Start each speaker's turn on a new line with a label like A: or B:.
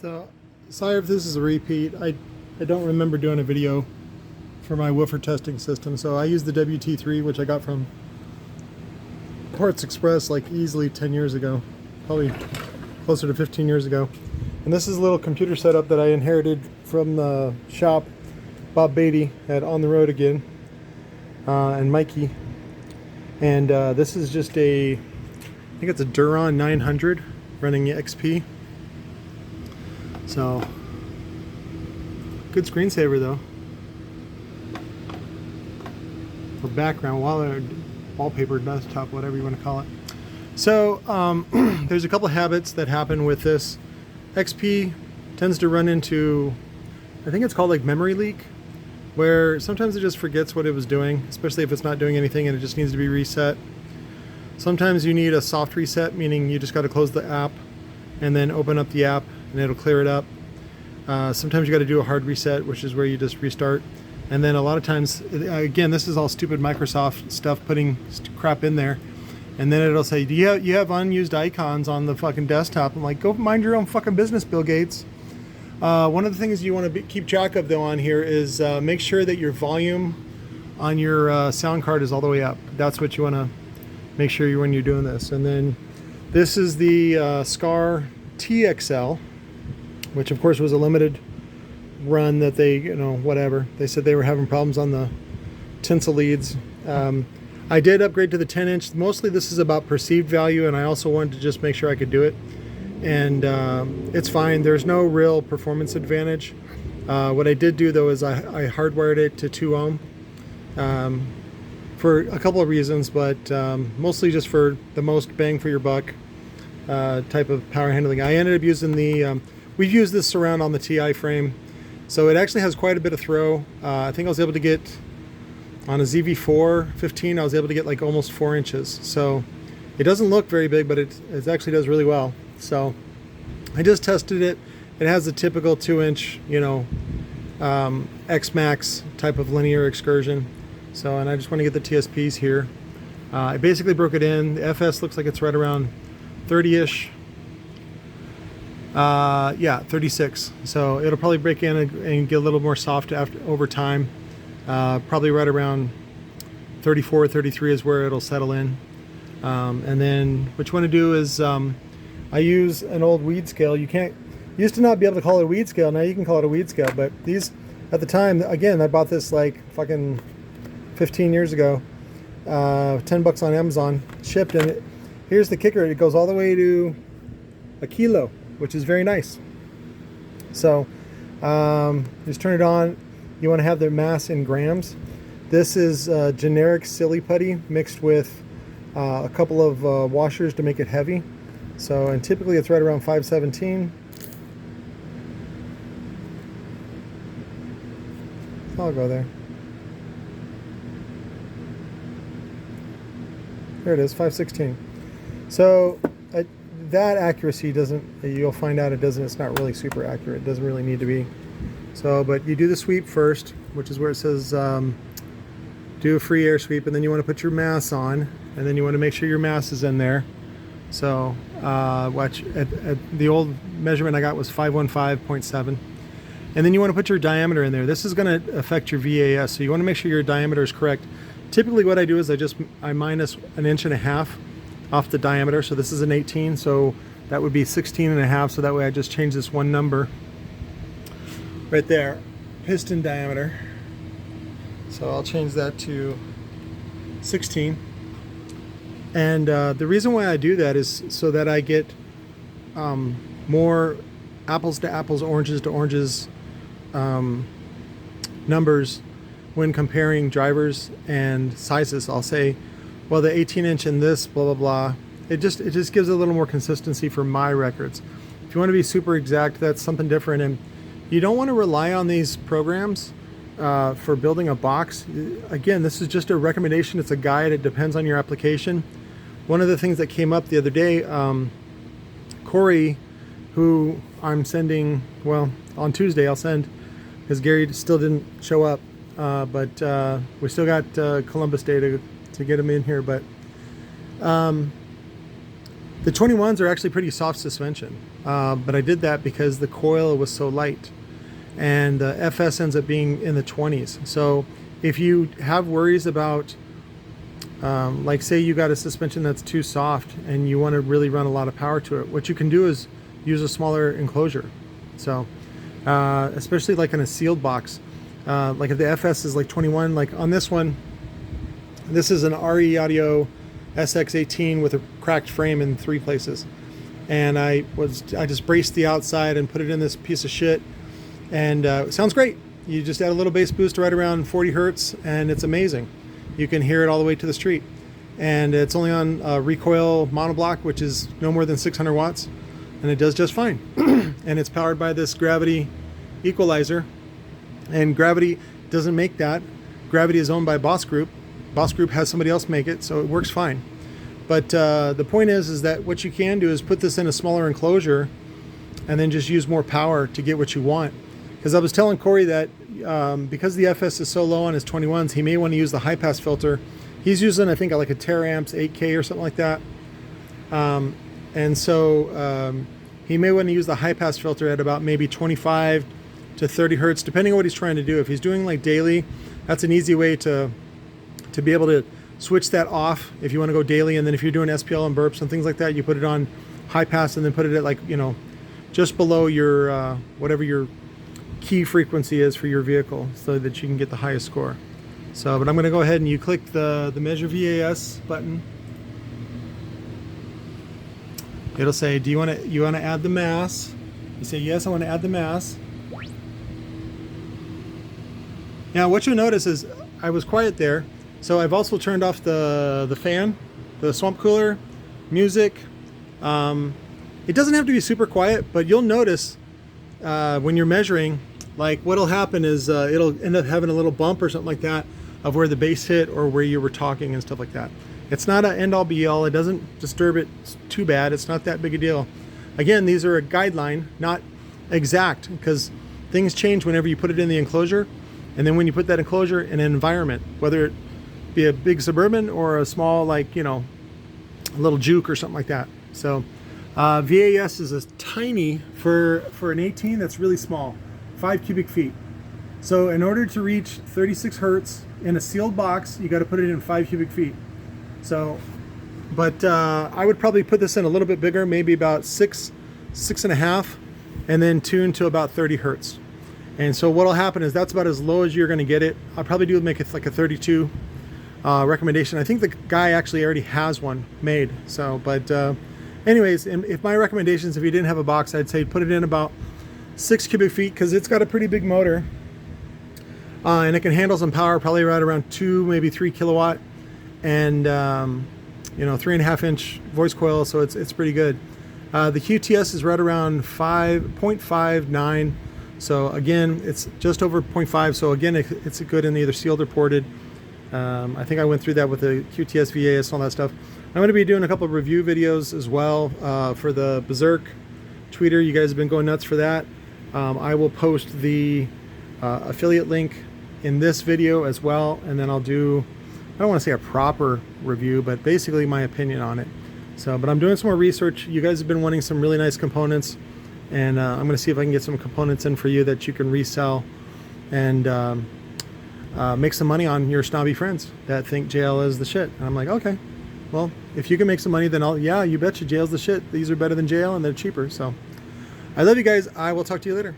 A: So, sorry if this is a repeat. I don't remember doing a video for my woofer testing system. So I use the WT3, which I got from Parts Express like easily 10 years ago. Probably closer to 15 years ago. And this is a little computer setup that I inherited from the shop Bob Beatty at On the Road Again and Mikey. And this is just I think it's a Duron 900 running XP. So, good screensaver though. For background, wallpaper, desktop, whatever you want to call it. So, there's a couple habits that happen with this. XP tends to run into, I think it's called like memory leak, where sometimes it just forgets what it was doing, especially if it's not doing anything and it just needs to be reset. Sometimes you need a soft reset, meaning you just got to close the app and then open up the app and it'll clear it up. Sometimes you got to do a hard reset, which is where you just restart. And then a lot of times, again, this is all stupid Microsoft stuff putting crap in there. And then it'll say, you have unused icons on the fucking desktop. I'm like, go mind your own fucking business, Bill Gates. One of the things you want to keep track of though on here is make sure that your volume on your sound card is all the way up. That's what you want to make sure when you're doing this. And then this is the Skar TXL, which of course was a limited run that they, whatever. They said they were having problems on the tinsel leads. I did upgrade to the 10-inch. Mostly this is about perceived value, and I also wanted to just make sure I could do it. And it's fine. There's no real performance advantage. What I did do though is I hardwired it to 2 ohm for a couple of reasons, but mostly just for the most bang for your buck type of power handling. I ended up using the we've used this surround on the TI frame, so it actually has quite a bit of throw. I think I was able to get on a ZV4 15, I was able to get like almost 4 inches. So it doesn't look very big, but it actually does really well. So I just tested it. It has the typical 2-inch, X-Max type of linear excursion. So, and I just want to get the TSPs here. I basically broke it in. The FS looks like it's right around 30-ish. Yeah, 36. So it'll probably break in and get a little more soft over time. Probably right around 34, 33 is where it'll settle in. And then what you want to do is I use an old weed scale. You used to not be able to call it a weed scale. Now you can call it a weed scale. But these, at the time, again, I bought this like fucking 15 years ago. 10 bucks on Amazon, shipped. And here's the kicker. It goes all the way to a kilo, which is very nice. So just turn it on. You want to have the mass in grams. This is generic silly putty mixed with a couple of washers to make it heavy. So, and typically it's right around 517. So I'll go there. There it is, 516. So that accuracy you'll find out it's not really super accurate. It doesn't really need to be. So, but you do the sweep first, which is where it says do a free air sweep, and then you want to put your mass on, and then you want to make sure your mass is in there. So watch, at the old measurement I got was 515.7. And then you want to put your diameter in there. This is going to affect your VAS, so you want to make sure your diameter is correct. Typically what I do is I minus 1.5 inches off the diameter. So this is an 18, so that would be 16.5. So that way I just change this one number right there, piston diameter. So I'll change that to 16. And the reason why I do that is so that I get more apples to apples, oranges to oranges numbers when comparing drivers and sizes. I'll say, well, the 18-inch in this, blah, blah, blah. It just gives a little more consistency for my records. If you want to be super exact, that's something different. And you don't want to rely on these programs for building a box. Again, this is just a recommendation. It's a guide. It depends on your application. One of the things that came up the other day, Corey, who I'm sending, well, on Tuesday I'll send, because Gary still didn't show up, but we still got Columbus Day to get him in here. But the 21s are actually pretty soft suspension. but I did that because the coil was so light, and the FS ends up being in the 20s. So if you have worries about, like say you got a suspension that's too soft and you want to really run a lot of power to it, what you can do is use a smaller enclosure. So especially like in a sealed box, like if the FS is like 21, like on this one, this is an RE Audio SX18 with a cracked frame in 3 places. And I just braced the outside and put it in this piece of shit, and it sounds great. You just add a little bass boost right around 40 hertz and it's amazing. You can hear it all the way to the street, and it's only on recoil monoblock, which is no more than 600 watts, and it does just fine. And it's powered by this Gravity equalizer, and Gravity doesn't make that. Gravity is owned by Boss Group. Boss Group has somebody else make it, so it works fine. But the point is that what you can do is put this in a smaller enclosure and then just use more power to get what you want. Because I was telling Corey that because the FS is so low on his 21s, he may want to use the high pass filter. He's using, I think, like a Teraamps 8K or something like that. And so he may want to use the high pass filter at about maybe 25 to 30 hertz, depending on what he's trying to do. If he's doing like daily, that's an easy way to be able to switch that off if you want to go daily. And then if you're doing SPL and burps and things like that, you put it on high pass and then put it at, like, you know, just below your whatever your key frequency is for your vehicle, so that you can get the highest score. So, but I'm going to go ahead and you click the measure VAS button. It'll say, do you want to add the mass? You say, yes, I want to add the mass. Now what you'll notice is I was quiet there, so I've also turned off the fan, the swamp cooler, music. It doesn't have to be super quiet, but you'll notice when you're measuring, like what'll happen is it'll end up having a little bump or something like that of where the bass hit or where you were talking and stuff like that. It's not an end all be all. It doesn't disturb it too bad. It's not that big a deal. Again, these are a guideline, not exact, because things change whenever you put it in the enclosure. And then when you put that enclosure in an environment, whether it be a big Suburban or a small, like, you know, a little Juke or something like that. So VAS is a tiny, for an 18, that's really small, 5 cubic feet. So in order to reach 36 hertz in a sealed box, you got to put it in 5 cubic feet. So, but I would probably put this in a little bit bigger, maybe about 6.5, and then tune to about 30 hertz. And so what'll happen is that's about as low as you're going to get it. I'll probably do make it like a 32 recommendation. I think the guy actually already has one made. So, but anyways, if my recommendations, if you didn't have a box, I'd say put it in about 6 cubic feet, because it's got a pretty big motor, and it can handle some power, probably right around 2, maybe 3 kilowatt, and you know, 3.5 inch voice coil, so it's pretty good. The QTS is right around 5.59. So again, it's just over 0.5. So again, it's good in either sealed or ported. I think I went through that with the QTS, VAS, and all that stuff. I'm going to be doing a couple of review videos as well for the Berserk tweeter. You guys have been going nuts for that. I will post the affiliate link in this video as well, and then I'll do, I don't want to say a proper review, but basically my opinion on it. So, but I'm doing some more research. You guys have been wanting some really nice components, and I'm going to see if I can get some components in for you that you can resell and make some money on your snobby friends that think JL is the shit. And I'm like, okay, well, if you can make some money, then yeah, you betcha JL's the shit. These are better than JL and they're cheaper. So I love you guys. I will talk to you later.